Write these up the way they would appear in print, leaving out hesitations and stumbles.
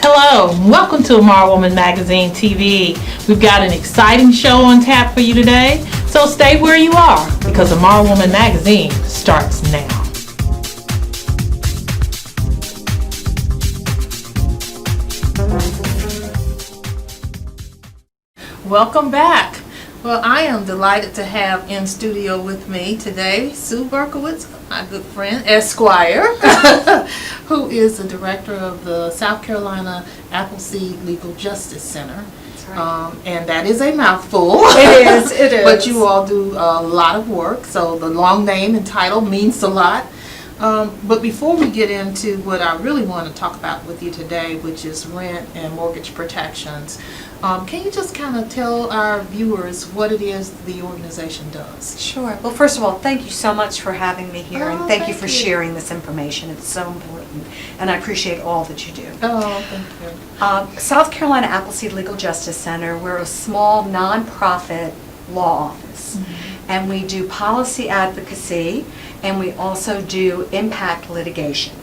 Hello, welcome to IMARA Woman Magazine TV. We've got an exciting show on tap for you today, so stay where you are because IMARA Woman Magazine starts now. Welcome back. Well, I am delighted to have in studio with me today Sue Berkowitz, my good friend, Esquire, who is the director of the South Carolina Appleseed Legal Justice Center. That's right. And that is a mouthful. It is. But you all do a lot of work, so the long name and title means a lot. But before we get into what I really want to talk about with you today, which is rent and mortgage protections, can you just kind of tell our viewers what it is the organization does? Sure. Well, first of all, thank you so much for having me here, and thank you for you. sharing this information. It's so important, and I appreciate all that you do. Oh, thank you. South Carolina Appleseed Legal Justice Center, we're a small nonprofit law office, and we do policy advocacy, and we also do impact litigation,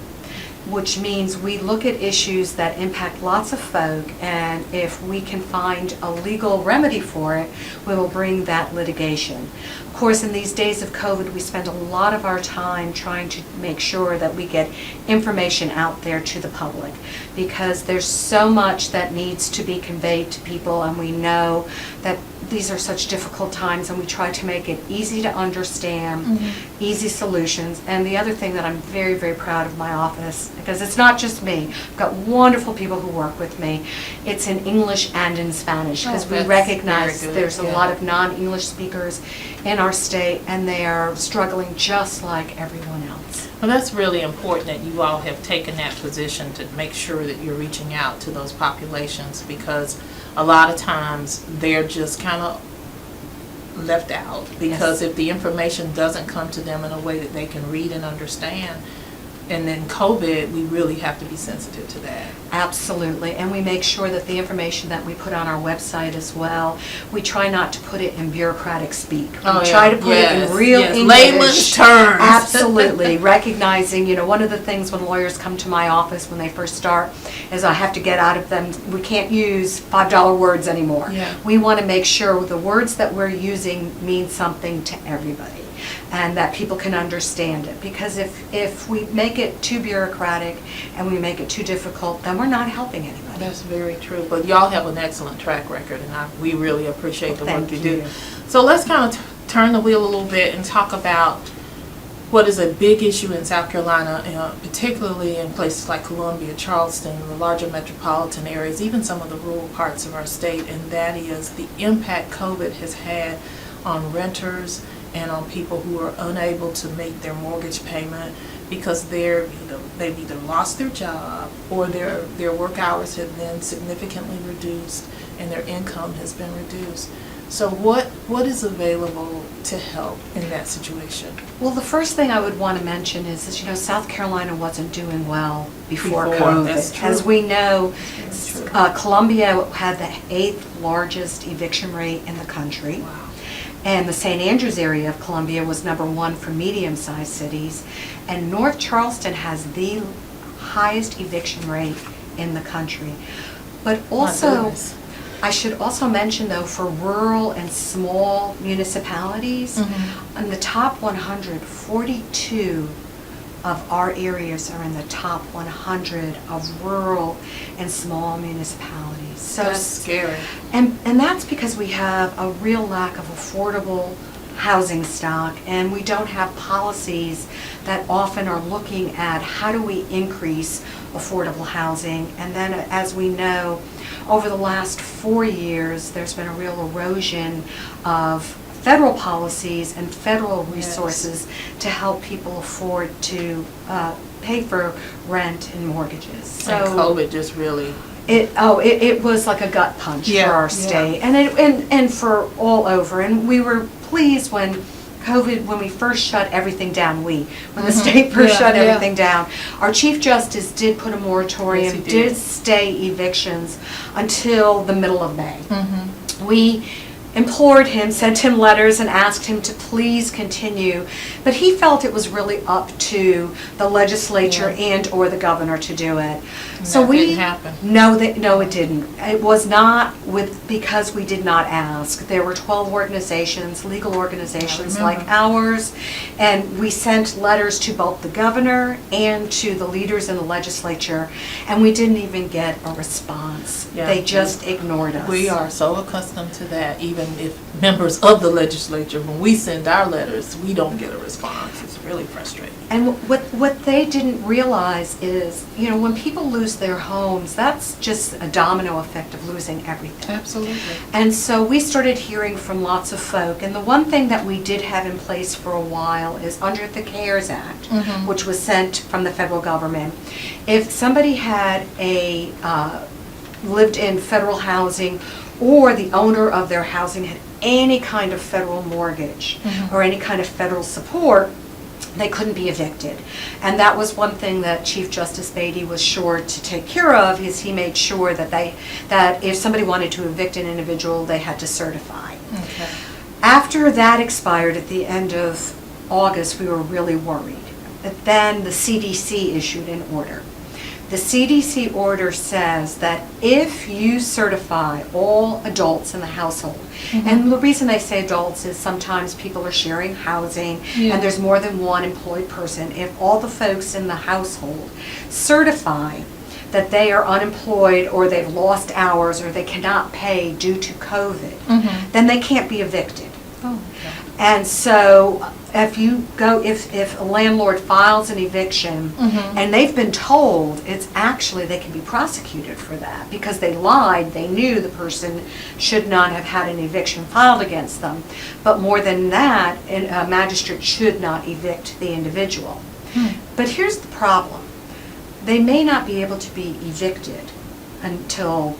which means we look at issues that impact lots of folk, and if we can find a legal remedy for it, we will bring that litigation. Of course, in these days of COVID, we spend a lot of our time trying to make sure that we get information out there to the public, because there's so much that needs to be conveyed to people, and we know that these are such difficult times, and we try to make it easy to understand, easy solutions. And the other thing that I'm very, very proud of my office, because it's not just me, I've got wonderful people who work with me. It's in English and in Spanish, because we recognize there's a lot of non-English speakers in our state, and they are struggling just like everyone else. Well, that's really important that you all have taken that position to make sure that you're reaching out to those populations, because a lot of times they're just kind of left out, because if the information doesn't come to them in a way that they can read and understand, and then COVID, we really have to be sensitive to that. Absolutely, and we make sure that the information that we put on our website as well, we try not to put it in bureaucratic speak. We try to put it in real English. Layman's terms. Absolutely, recognizing, one of the things when lawyers come to my office when they first start is I have to get out of them, we can't use $5 words anymore. Yeah. We want to make sure the words that we're using mean something to everybody, and that people can understand it. Because if we make it too bureaucratic and we make it too difficult, then we're not helping anybody. That's very true. But y'all have an excellent track record, and we really appreciate the work you do. Thank you. So let's kind of turn the wheel a little bit and talk about what is a big issue in South Carolina, particularly in places like Columbia, Charleston, the larger metropolitan areas, even some of the rural parts of our state, and that is the impact COVID has had on renters and on people who are unable to make their mortgage payment because they've either lost their job or their work hours have been significantly reduced and their income has been reduced. So what is available to help in that situation? Well, the first thing I would want to mention is that, South Carolina wasn't doing well before COVID. That's true. As we know, Columbia had the 8th largest eviction rate in the country. Wow. And the St. Andrews area of Columbia was #1 for medium-sized cities. And North Charleston has the highest eviction rate in the country. But also, I should also mention, though, for rural and small municipalities, in the top 100, 42 of our areas are in the top 100 of rural and small municipalities. So that's scary. And that's because we have a real lack of affordable housing stock, and we don't have policies that often are looking at how do we increase affordable housing. And then, as we know, over the last 4 years, there's been a real erosion of federal policies and federal resources to help people afford to pay for rent and mortgages. So and COVID just really... It was like a gut punch for our state, and for all over. And we were pleased when we first shut everything down. When the state first shut everything down, our Chief Justice did put a moratorium, did stay evictions until the middle of May. implored him, sent him letters and asked him to please continue. But he felt it was really up to the legislature and or the governor to do it. And that didn't happen. No, it didn't. It was not because we did not ask. There were 12 organizations, legal organizations like ours, and we sent letters to both the governor and to the leaders in the legislature, and we didn't even get a response. Yeah. They just ignored us. We are so accustomed to that, even if members of the legislature, when we send our letters, we don't get a response. It's really frustrating. And what they didn't realize is, when people lose their homes, that's just a domino effect of losing everything. Absolutely. And so we started hearing from lots of folk. And the one thing that we did have in place for a while is under the CARES Act, which was sent from the federal government. If somebody had lived in federal housing, or the owner of their housing had any kind of federal mortgage or any kind of federal support, they couldn't be evicted. And that was one thing that Chief Justice Beatty was sure to take care of, is he made sure that if somebody wanted to evict an individual, they had to certify. Okay. After that expired at the end of August, we were really worried. But then the CDC issued an order. The CDC order says that if you certify all adults in the household, and the reason I say adults is sometimes people are sharing housing and there's more than one employed person. If all the folks in the household certify that they are unemployed or they've lost hours or they cannot pay due to COVID, then they can't be evicted. Oh, okay. And so if a landlord files an eviction and they've been told, it's actually, they can be prosecuted for that because they lied, they knew the person should not have had an eviction filed against them. But more than that, a magistrate should not evict the individual. But here's the problem. They may not be able to be evicted until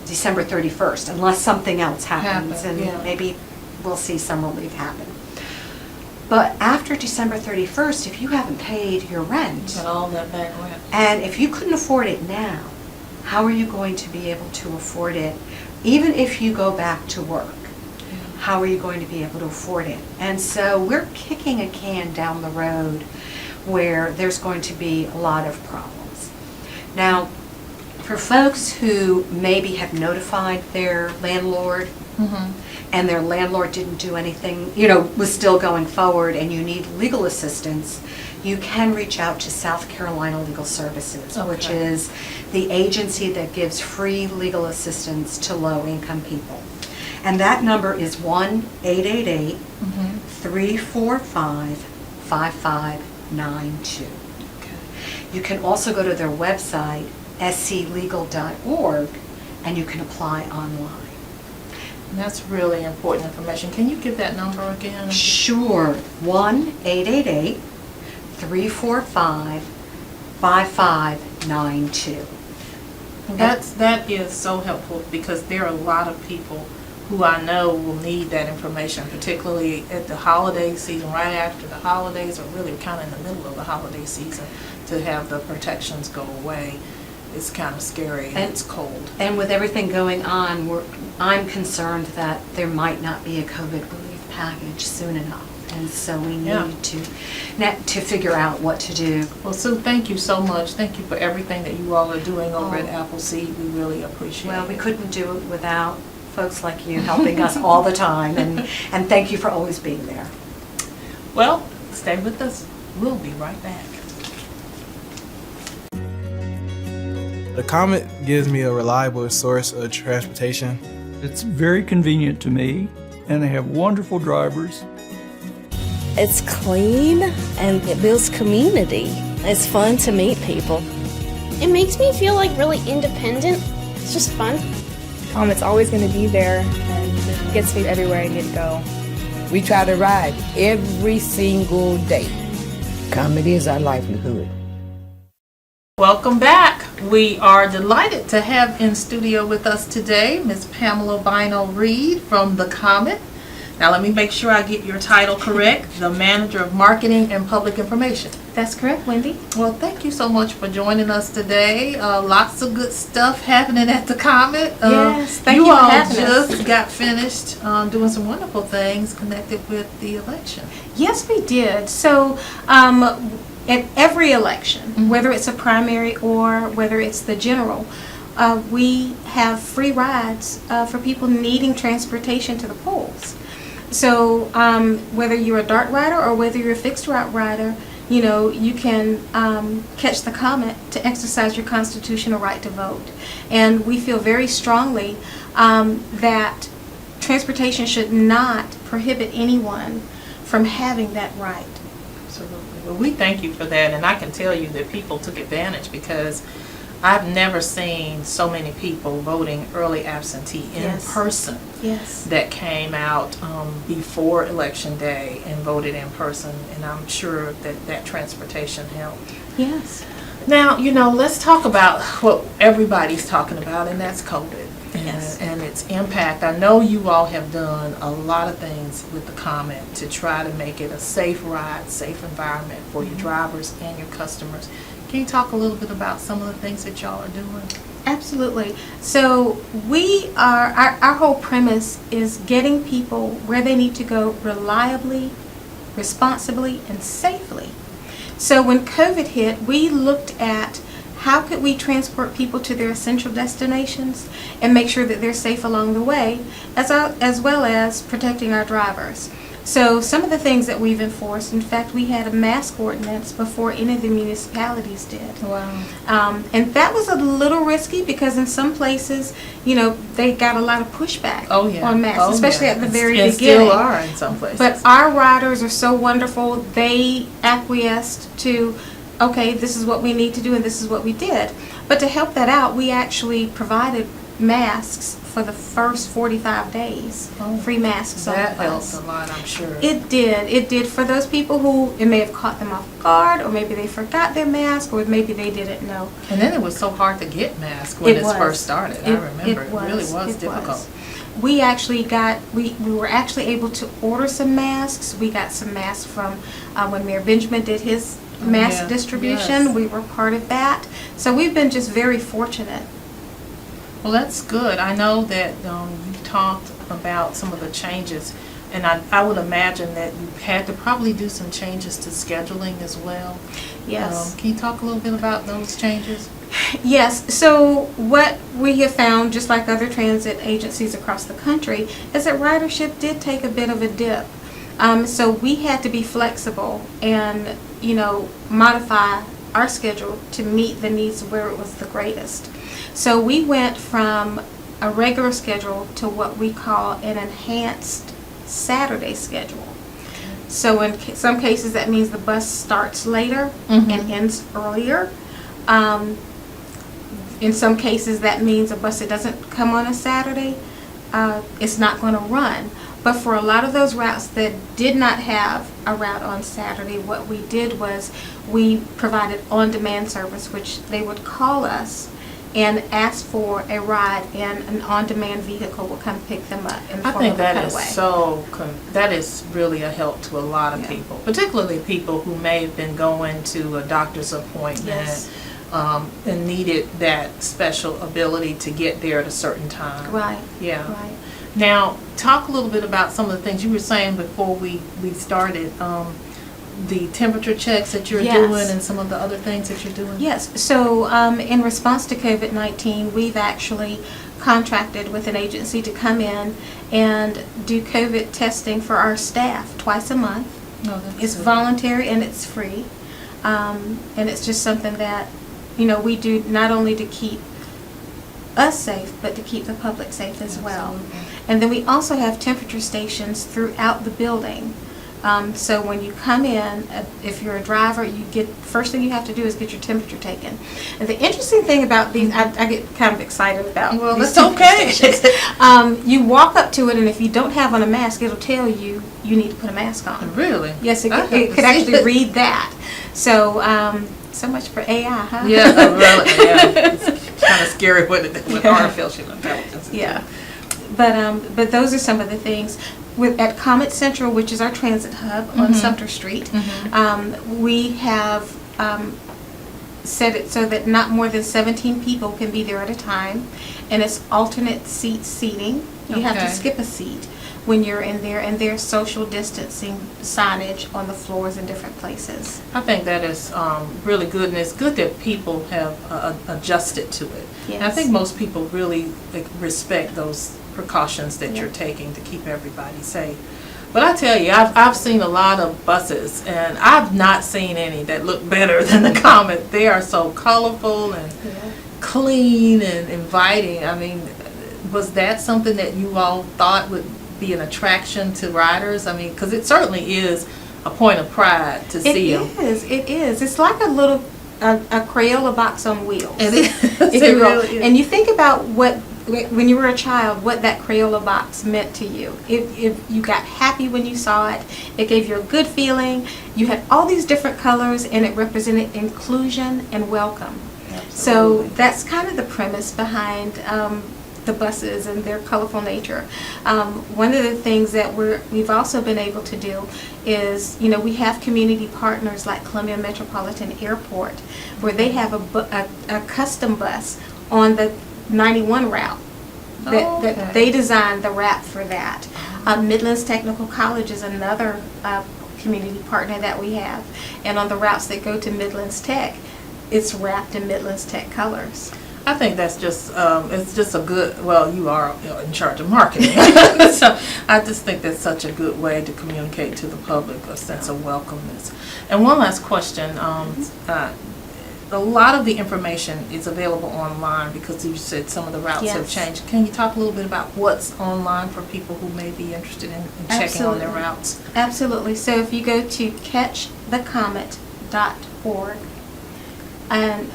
December 31st, unless something else happens, and maybe we'll see some relief happen. But after December 31st, if you haven't paid your rent, Got all that back rent. and if you couldn't afford it now, how are you going to be able to afford it? Even if you go back to work, how are you going to be able to afford it? And so we're kicking a can down the road where there's going to be a lot of problems. Now, for folks who maybe have notified their landlord, and their landlord didn't do anything, was still going forward, and you need legal assistance, you can reach out to South Carolina Legal Services, which is the agency that gives free legal assistance to low-income people. And that number is 1-888-345-5592. You can also go to their website, sclegal.org, and you can apply online. And that's really important information. Can you give that number again? Sure. 1-888-345-5592. That is so helpful because there are a lot of people who I know will need that information, particularly at the holiday season, right after the holidays, or really kind of in the middle of the holiday season, to have the protections go away. It's kind of scary and it's cold. And with everything going on, I'm concerned that there might not be a COVID relief package soon enough. And so we need to figure out what to do. Well, Sue, thank you so much. Thank you for everything that you all are doing over at Appleseed. We really appreciate it. Well, we couldn't do it without folks like you helping us all the time. And thank you for always being there. Well, stay with us. We'll be right back. The Comet gives me a reliable source of transportation. It's very convenient to me, and they have wonderful drivers. It's clean and it builds community. It's fun to meet people. It makes me feel like really independent. It's just fun. Comet's always going to be there and gets me everywhere I need to go. We try to ride every single day. Comet is our livelihood. Welcome back. We are delighted to have in studio with us today Ms. Pamela Bino Reed from the Comet. Now let me make sure I get your title correct. The Manager of Marketing and Public Information. That's correct, Wendy. Well, thank you so much for joining us today. Lots of good stuff happening at the Comet. Yes, thank you for all having us. just got finished doing some wonderful things connected with the election. Yes, we did. So, at every election, whether it's a primary or whether it's the general, we have free rides for people needing transportation to the polls. So, whether you're a DART rider or whether you're a fixed route rider, you know, you can catch the Comet to exercise your constitutional right to vote. And we feel very strongly that transportation should not prohibit anyone from having that right. Absolutely. Well, we thank you for that, and I can tell you that people took advantage because I've never seen so many people voting early absentee in person. Yes. That came out before Election Day and voted in person, and I'm sure that that transportation helped. Yes. Now, you know, let's talk about what everybody's talking about, and that's COVID and its impact. I know you all have done a lot of things with the Comet to try to make it a safe ride, safe environment for your drivers and your customers. Can you talk a little bit about some of the things that y'all are doing? Absolutely. So we are, our whole premise is getting people where they need to go reliably, responsibly, and safely. So when COVID hit, we looked at how could we transport people to their essential destinations and make sure that they're safe along the way, as well as protecting our drivers. So some of the things that we've enforced, in fact, we had a mask ordinance before any of the municipalities did. Wow. And that was a little risky because in some places, you know, they got a lot of pushback on masks, especially at the very beginning. Still are in some places. But our riders are so wonderful. They acquiesced to, okay, this is what we need to do and this is what we did. But to help that out, we actually provided masks for the first 45 days. Free masks on the bus. That helped a lot, I'm sure. It did. It did for those people who it may have caught them off guard, or maybe they forgot their mask, or maybe they didn't know. And then it was so hard to get masks when it first started. I remember it really was difficult. We actually got, we were actually able to order some masks. We got some masks from when Mayor Benjamin did his mask distribution. Yes. We were part of that. So we've been just very fortunate. Well, that's good. I know that you talked about some of the changes, and I would imagine that you had to probably do some changes to scheduling as well. Yes. Can you talk a little bit about those changes? Yes. So what we have found, just like other transit agencies across the country, is that ridership did take a bit of a dip. So we had to be flexible and, you know, modify our schedule to meet the needs where it was the greatest. So we went from a regular schedule to what we call an enhanced Saturday schedule. So in some cases that means the bus starts later and ends earlier. In some cases that means a bus that doesn't come on a Saturday, it's not going to run. But for a lot of those routes that did not have a route on Saturday, what we did was we provided on-demand service, which they would call us and ask for a ride, and an on-demand vehicle will come pick them up in the form of a cutaway. That is really a help to a lot of people, particularly people who may have been going to a doctor's appointment and needed that special ability to get there at a certain time. Right. Yeah. Right. Now, talk a little bit about some of the things you were saying before we started. The temperature checks that you're doing and some of the other things that you're doing? Yes. So in response to COVID-19, we've actually contracted with an agency to come in and do COVID testing for our staff twice a month. It's voluntary and it's free. And it's just something that, you know, we do not only to keep us safe, but to keep the public safe as well. And then we also have temperature stations throughout the building. So when you come in, if you're a driver, you get, first thing you have to do is get your temperature taken. And the interesting thing about these, I get kind of excited about. Well, these that's okay. stations. You walk up to it, and if you don't have on a mask, it'll tell you you need to put a mask on. Really? Yes, it could actually read that. So, so much for AI, huh? Yeah, really. Yeah, it's kind of scary with artificial intelligence. Yeah. But those are some of the things. At Comet Central, which is our transit hub on Sumter Street, we have set it so that not more than 17 people can be there at a time, and it's alternate seating. You have to Okay. skip a seat when you're in there, and there's social distancing signage on the floors in different places. I think that is really good, and it's good that people have adjusted to it. And I Yes. think most people really respect those precautions that you're taking to keep everybody safe. But I tell you, I've seen a lot of buses, and I've not seen any that look better than the Comet. They are so colorful and clean and inviting. I mean, was that something that you all thought would be an attraction to riders? I mean, because it certainly is a point of pride to see them. It is. It's like a little a Crayola box on wheels. It is. If It you will. really is. And you think about when you were a child, what that Crayola box meant to you. If you got happy when you saw it, it gave you a good feeling. You had all these different colors, and it represented inclusion and welcome. So that's kind of the premise behind the buses and their colorful nature. One of the things that we've also been able to do is, we have community partners like Columbia Metropolitan Airport, where they have a custom bus on the 91 route that they designed the wrap for that. Midlands Technical College is another community partner that we have, and on the routes that go to Midlands Tech, it's wrapped in Midlands Tech colors. I think that's just, it's just a good, well, you are in charge of marketing. So I just think that's such a good way to communicate to the public a sense of welcomeness. And one last question. A lot of the information is available online because you said some of the routes have Yes. changed. Can you talk a little bit about what's online for people who may be interested in checking on their Absolutely. routes? Absolutely. So if you go to catchthecomet.org and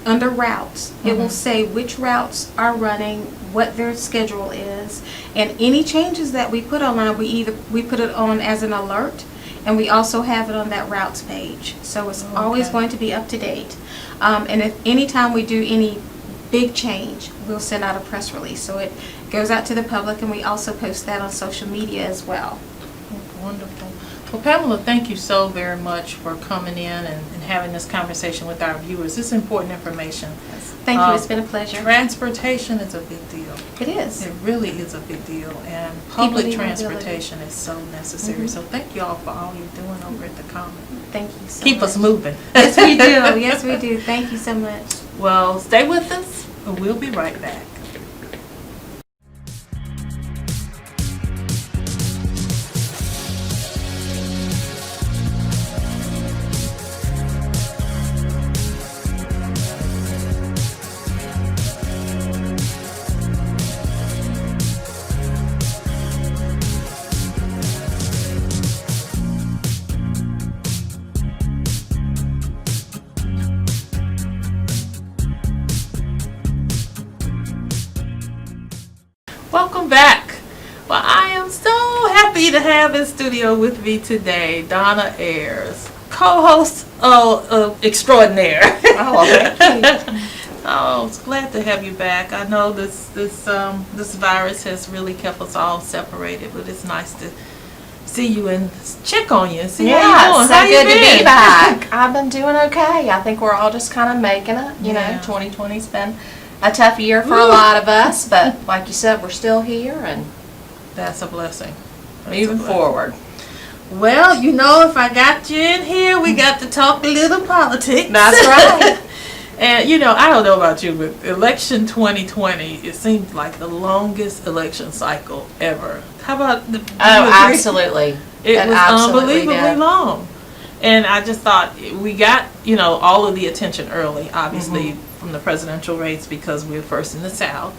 under routes, it will say which routes are running, what their schedule is, and any changes that we put online, we put it on as an alert, and we also have it on that routes page. So it's always going to be up to date. And if anytime we do any big change, we'll send out a press release. So it goes out to the public, and we also post that on social media as well. Wonderful. Well, Pamela, thank you so very much for coming in and having this conversation with our viewers. This is important information. Thank you. It's been a pleasure. Transportation is a big deal. It is. It really is a big deal, and public need transportation is so necessary. So thank you all for all you're doing over at the Comet. Thank you so Keep much. us moving. Yes, we do. Yes, we do. Thank you so much. Well, stay with us, and we'll be right back. Welcome back. Well, I am so happy to have in studio with me today Donna Ayers, co-host extraordinaire. Oh, thank you. Oh, it's glad to have you back. I know this virus has really kept us all separated, but it's nice to see you and check on you and see how you doing. So How you good to been? be back. I've been doing okay. I think we're all just kind of making it. You Yeah. know, 2020's been a tough year for a lot of us, but like you said, we're still here and That's a blessing. moving forward. Well, if I got you in here, we got to talk a little politics. That's right. And, I don't know about you, but election 2020, it seems like the longest election cycle ever. How about the... Oh, absolutely. It was absolutely unbelievably did. long. And I just thought we got, all of the attention early, obviously, from the presidential race because we were first in the South.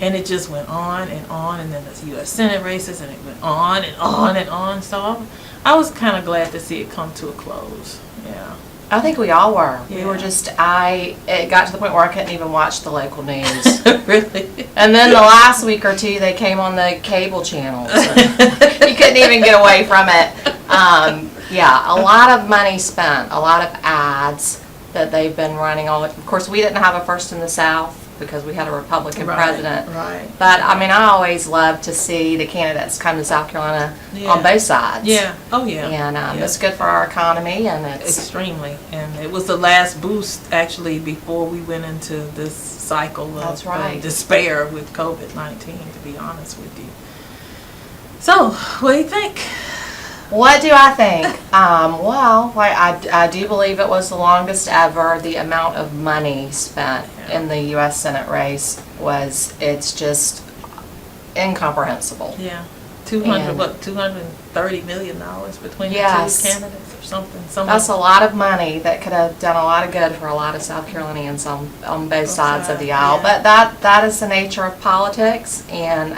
And it just went on, and then the U.S. Senate races, and it went on and on and on. So I was kind of glad to see it come to a close. Yeah. I think we all were. We Yeah. were just, it got to the point where I couldn't even watch the local news. Really? And then the last week or two, they came on the cable channels. You couldn't even get away from it. Yeah, a lot of money spent, a lot of ads that they've been running on. Of course, we didn't have a First in the South because we had a Republican Right, president. right. But, I mean, I always love to see the candidates come to South Carolina Yeah. on both sides. Yeah, oh yeah. And Yeah. it's good for our economy, and it's, Extremely, and it was the last boost actually before we went into this cycle That's of right. despair with COVID-19, to be honest with you. So, what do you think? what do I think? Well, I do believe it was the longest ever. The amount of money spent in the U.S. Senate race it's just incomprehensible. Yeah, 200, And- what, $230 million between Yes. the two candidates or something? That's a lot of money that could have done a lot of good for a lot of South Carolinians on both sides of the aisle. yeah. But that is the nature of politics, and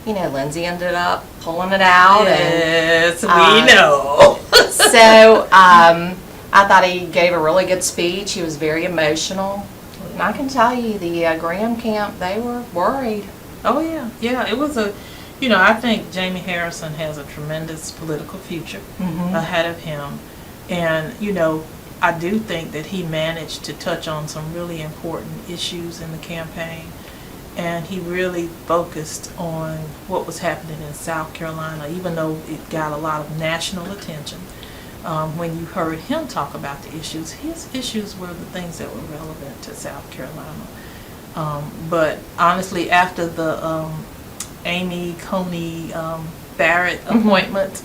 Lindsay ended up pulling it out. Yes, and, we know. So I thought he gave a really good speech. He was very emotional. And I can tell you, the Graham camp, they were worried. Oh, yeah. Yeah, it was I think Jamie Harrison has a tremendous political future ahead of him. And, I do think that he managed to touch on some really important issues in the campaign. And he really focused on what was happening in South Carolina, even though it got a lot of national attention. When you heard him talk about the issues, his issues were the things that were relevant to South Carolina. But honestly, after the Amy Coney Barrett appointment,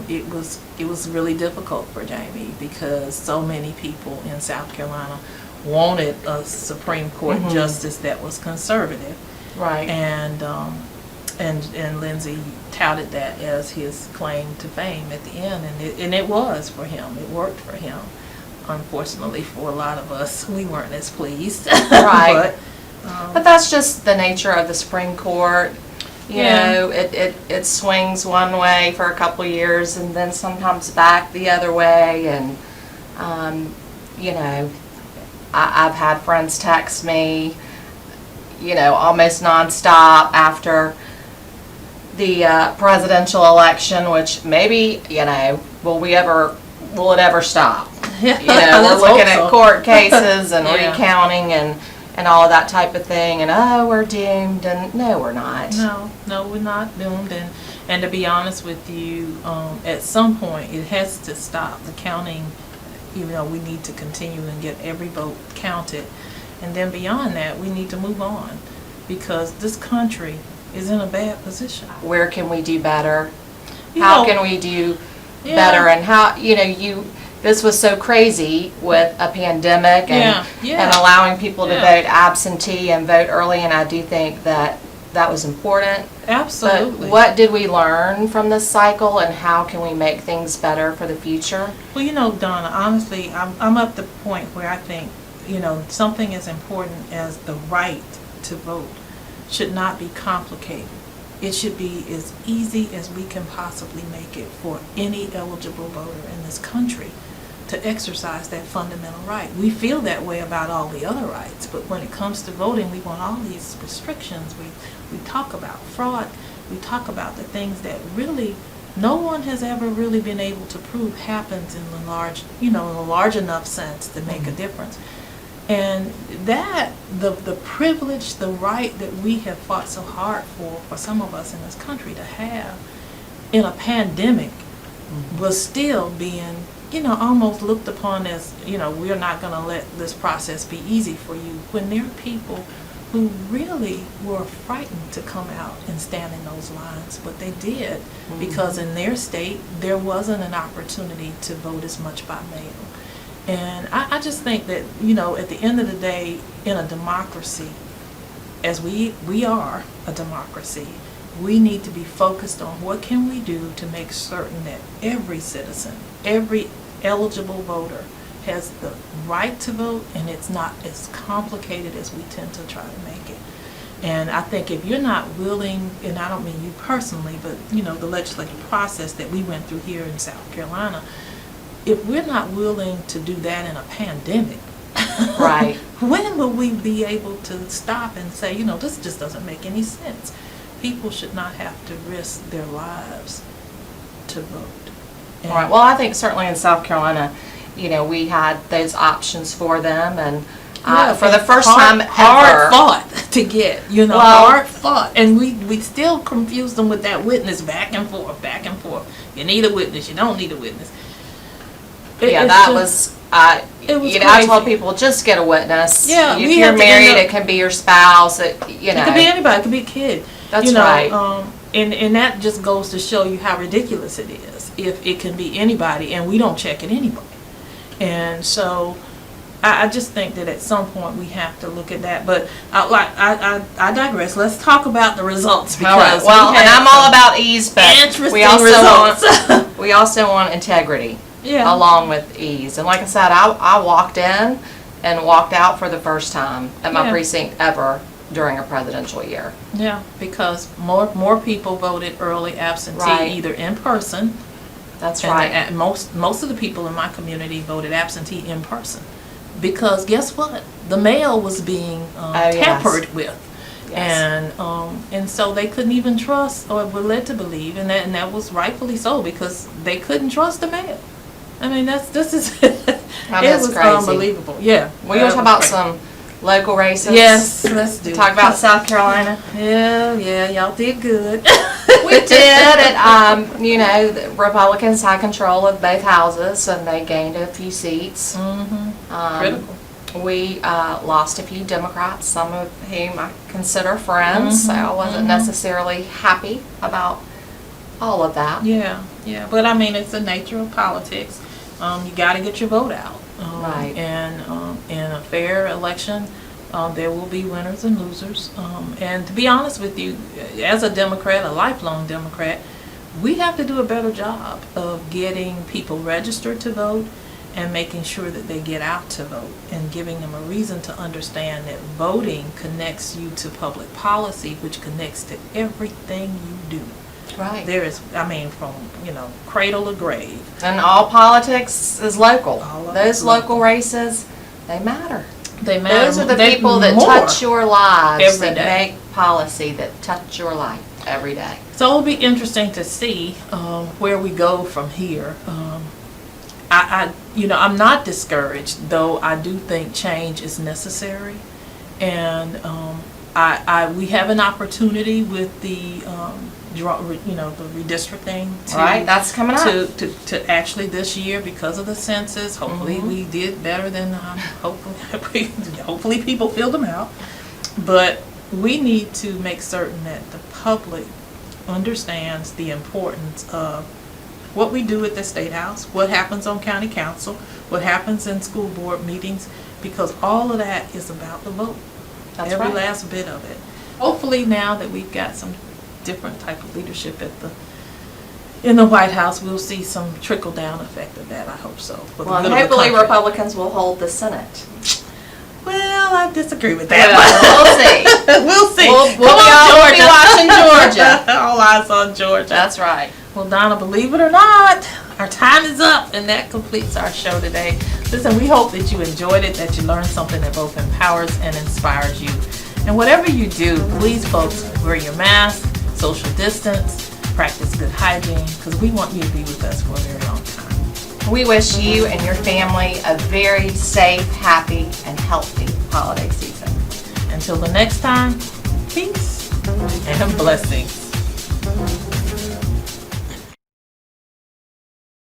it was really difficult for Jamie because so many people in South Carolina wanted a Supreme Court justice that was conservative. Right. And Lindsay touted that as his claim to fame at the end, and it was for him. It worked for him. Unfortunately, for a lot of us, we weren't as pleased. Right. But that's just the nature of the Supreme Court. You know, it swings one way for a couple of years and then sometimes back the other way. And, I've had friends text me, almost nonstop after the presidential election, which maybe, will it ever stop? We're looking at court cases and recounting and all of that type of thing, and we're doomed, and no, we're not. No, we're not doomed, and to be honest with you, at some point it has to stop. The counting, we need to continue and get every vote counted, and then beyond that, we need to move on, because this country is in a bad position. Where can we do better? How can we do better? And how, this was so crazy with a pandemic and allowing people to vote absentee and vote early, and I do think that was important. Absolutely. But what did we learn from this cycle, and how can we make things better for the future? Well, Donna, honestly, I'm at the point where I think, something as important as the right to vote should not be complicated. It should be as easy as we can possibly make it for any eligible voter in this country to exercise that fundamental right. We feel that way about all the other rights, but when it comes to voting, we want all these restrictions. We talk about fraud. We talk about the things that really no one has ever really been able to prove happens in the large, in a large enough sense to make a difference. And that, the privilege, the right that we have fought so hard for some of us in this country to have in a pandemic was still being, almost looked upon as, we're not going to let this process be easy for you, when there are people who really were frightened to come out and stand in those lines, but they did, because in their state there wasn't an opportunity to vote as much by mail. And I just think that, at the end of the day, in a democracy, as we are a democracy, we need to be focused on what can we do to make certain that every citizen, every eligible voter has the right to vote, and it's not as complicated as we tend to try to make it. And I think if you're not willing, and I don't mean you personally, but the legislative process that we went through here in South Carolina, if we're not willing to do that in a pandemic, right? When will we be able to stop and say, this just doesn't make any sense? People should not have to risk their lives to vote. Right. Well, I think certainly in South Carolina, we had those options for them, and For the first hard, time ever. hard fought to get, Well- hard fought. And we still confuse them with that witness back and forth, back and forth. You need a witness, you don't need a witness. Yeah, It's that just- was, it was I told crazy. people, just get a witness. Yeah, If we you're have to end married, up- it can be your spouse, It could be anybody, it could be a kid. That's right. And that just goes to show you how ridiculous it is if it can be anybody and we don't check it anyway. And so I just think that at some point we have to look at that. But I digress. Let's talk about the results All right. because Well, we and had I'm all some about ease, but interesting we also results. we also want integrity Yeah. along with ease. And like I said, I walked in and walked out for the first time at my Yeah. precinct ever during a presidential year. Yeah, because more people voted early absentee, Right. either in person. That's And right. most of the people in my community voted absentee in person, because guess what? The mail was being yes. tampered with, Yes. and so they couldn't even trust, or were led to believe, and that was rightfully so, because they couldn't trust the mail. I mean, this is it is was crazy. unbelievable. Yeah, We want to talk about some local races. Yes, let's do Talk it. about South Carolina. Yeah, y'all did good. We did. And, the Republicans had control of both houses, and they gained a few seats. Critical. We lost a few Democrats, some of whom I consider friends, so I wasn't necessarily happy about all of that. Yeah, but I mean, it's the nature of politics. You got to get your vote out. Right. And in a fair election, there will be winners and losers. And to be honest with you, as a Democrat, a lifelong Democrat, we have to do a better job of getting people registered to vote and making sure that they get out to vote and giving them a reason to understand that voting connects you to public policy, which connects to everything you do. Right. There is, from, cradle to grave. And all politics is local. All of Those it's local races, they matter. They matter. Those are the They people that more touch your lives, every that day. make policy, that touch your life every day. So it'll be interesting to see where we go from here. I'm not discouraged, though I do think change is necessary, and we have an opportunity with the the redistricting Right, that's coming up. to actually this year, because of the census. Hopefully we did better than hopefully people filled them out, but we need to make certain that the public understands the importance of what we do at the State House, what happens on county council, what happens in school board meetings, because all of that is about the vote. That's Every right. last bit of it. Hopefully now that we've got some different type of leadership in the White House, we'll see some trickle down effect of that. I hope so. For the Well, and good of the hopefully country. Republicans will hold the Senate. Well, I disagree with that. We'll see. We'll see. We'll be watching Georgia. All eyes on Georgia. That's right. Well, Donna, believe it or not, our time is up, and that completes our show today. Listen, we hope that you enjoyed it, that you learned something that both empowers and inspires you. And whatever you do, please, folks, wear your mask, social distance, practice good hygiene, because we want you to be with us for a very long time. We wish you and your family a very safe, happy, and healthy holiday season. Until the next time, peace and blessings.